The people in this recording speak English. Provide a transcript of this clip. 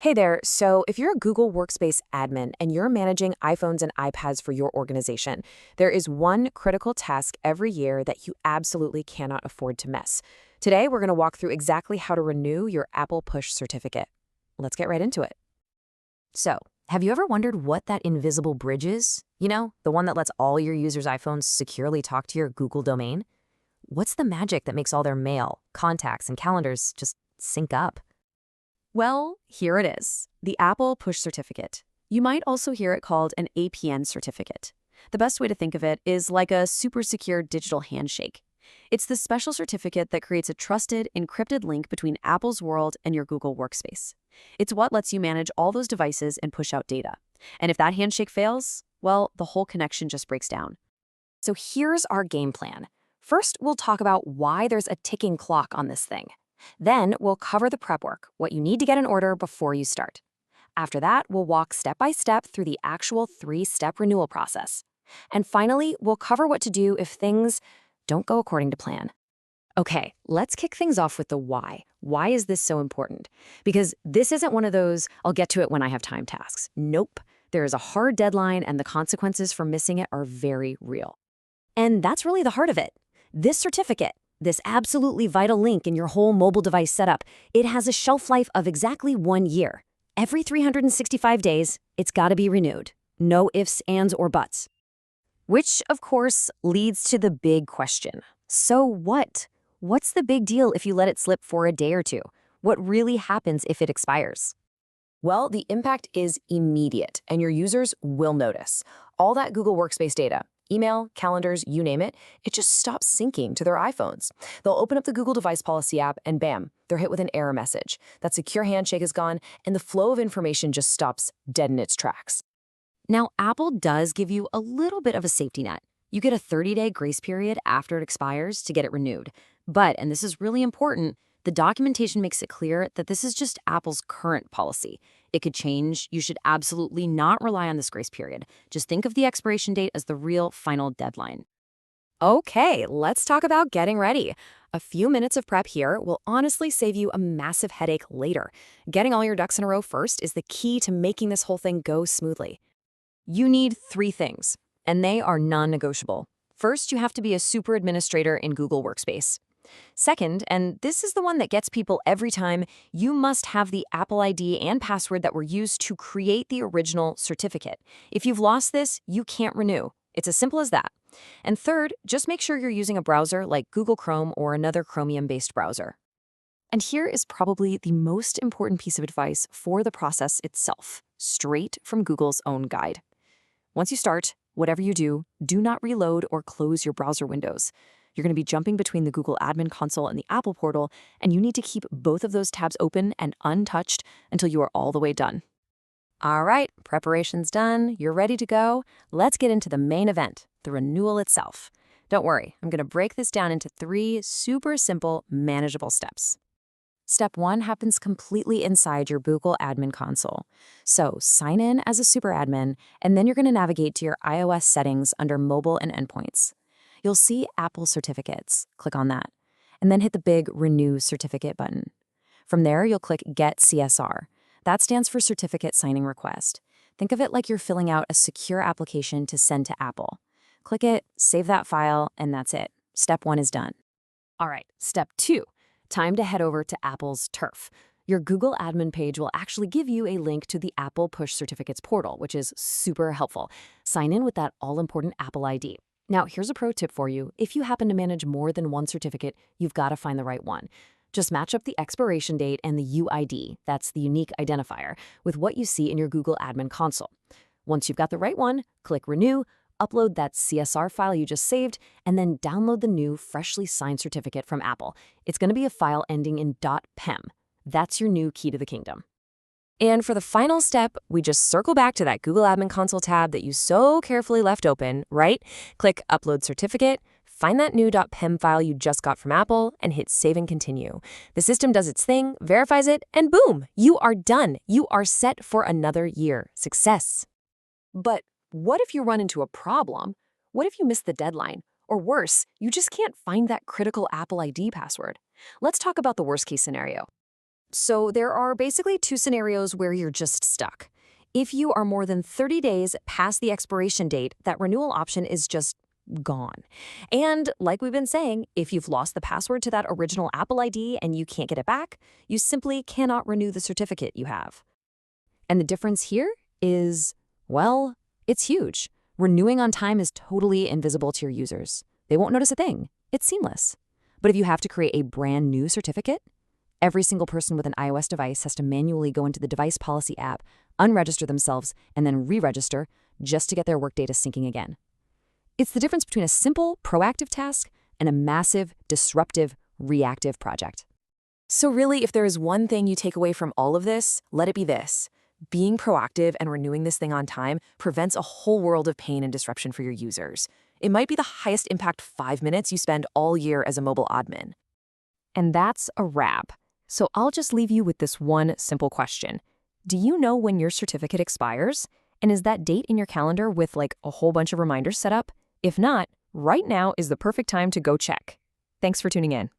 Hey there, so if you're a Google Workspace admin and you're managing iPhones and iPads for your organization, there is one critical task every year that you absolutely cannot afford to miss. Today, we're going to walk through exactly how to renew your Apple Push certificate. Let's get right into it. So, have you ever wondered what that invisible bridge is? You know, the one that lets all your users' iPhones securely talk to your Google domain? What's the magic that makes all their mail, contacts, and calendars just sync up? Well, here it is, the Apple Push Certificate. You might also hear it called an APN certificate. The best way to think of it is like a super secure digital handshake. It's the special certificate that creates a trusted, encrypted link between Apple's world and your Google Workspace. It's what lets you manage all those devices and push out data. And if that handshake fails, well, the whole connection just breaks down. So here's our game plan. First, we'll talk about why there's a ticking clock on this thing. Then we'll cover the prep work, what you need to get in order before you start. After that, we'll walk step by step through the actual 3-step renewal process. And finally, we'll cover what to do if things don't go according to plan. Okay, let's kick things off with the why. Why is this so important? Because this isn't one of those, I'll get to it when I have time tasks. Nope. There is a hard deadline and the consequences for missing it are very real. And that's really the heart of it. This certificate, this absolutely vital link in your whole mobile device setup, it has a shelf life of exactly 1 year. Every 365 days, it's got to be renewed. No ifs, ands, or buts. Which, of course, leads to the big question. So what? What's the big deal if you let it slip for a day or two? What really happens if it expires? Well, the impact is immediate, and your users will notice. All that Google Workspace data, email, calendars, you name it, it just stops syncing to their iPhones. They'll open up the Google Device Policy app and bam, they're hit with an error message. That secure handshake is gone and the flow of information just stops dead in its tracks. Now, Apple does give you a little bit of a safety net. You get a 30-day grace period after it expires to get it renewed. But, and this is really important, the documentation makes it clear that this is just Apple's current policy. It could change. You should absolutely not rely on this grace period. Just think of the expiration date as the real final deadline. Okay, let's talk about getting ready. A few minutes of prep here will honestly save you a massive headache later. Getting all your ducks in a row first is the key to making this whole thing go smoothly. You need 3 things, and they are non-negotiable. First, you have to be a super administrator in Google Workspace. Second, and this is the one that gets people every time, you must have the Apple ID and password that were used to create the original certificate. If you've lost this, you can't renew. It's as simple as that. And third, just make sure you're using a browser like Google Chrome or another Chromium-based browser. And here is probably the most important piece of advice for the process itself, straight from Google's own guide. Once you start, whatever you do, do not reload or close your browser windows. You're going to be jumping between the Google Admin Console and the Apple portal, and you need to keep both of those tabs open and untouched until you are all the way done. All right, preparation's done. You're ready to go. Let's get into the main event, the renewal itself. Don't worry, I'm going to break this down into 3 super simple, manageable steps. Step 1 happens completely inside your Google Admin Console. So sign in as a super admin, and then you're going to navigate to your iOS settings under Mobile and Endpoints. You'll see Apple Certificates. Click on that, and then hit the big Renew Certificate button. From there, you'll click Get CSR. That stands for Certificate Signing Request. Think of it like you're filling out a secure application to send to Apple. Click it, save that file, and that's it. Step 1 is done. All right, step 2. Time to head over to Apple's Turf. Your Google admin page will actually give you a link to the Apple Push Certificates portal, which is super helpful. Sign in with that all-important Apple ID. Now, here's a pro tip for you. If you happen to manage more than one certificate, you've got to find the right one. Just match up the expiration date and the UID, that's the unique identifier, with what you see in your Google Admin Console. Once you've got the right one, click Renew, upload that CSR file you just saved, and then download the new, freshly signed certificate from Apple. It's going to be a file ending in .pem. That's your new key to the kingdom. And for the final step, we just circle back to that Google Admin Console tab that you so carefully left open, right? Click Upload Certificate, find that new .pem file you just got from Apple, and hit Save and Continue. The system does its thing, verifies it, and boom, you are done. You are set for another year. Success. But what if you run into a problem? What if you miss the deadline? Or worse, you just can't find that critical Apple ID password? Let's talk about the worst-case scenario. So there are basically two scenarios where you're just stuck. If you are more than 30 days past the expiration date, that renewal option is just gone. And like we've been saying, if you've lost the password to that original Apple ID and you can't get it back, you simply cannot renew the certificate you have. And the difference here is, well, it's huge. Renewing on time is totally invisible to your users. They won't notice a thing. It's seamless. But if you have to create a brand new certificate, every single person with an iOS device has to manually go into the Device Policy app, unregister themselves, and then re-register just to get their work data syncing again. It's the difference between a simple, proactive task and a massive, disruptive, reactive project. So really, if there is one thing you take away from all of this, let it be this. Being proactive and renewing this thing on time prevents a whole world of pain and disruption for your users. It might be the highest impact 5 minutes you spend all year as a mobile admin. And that's a wrap. So I'll just leave you with this one simple question. Do you know when your certificate expires? And is that date in your calendar with like a whole bunch of reminders set up? If not, right now is the perfect time to go check. Thanks for tuning in.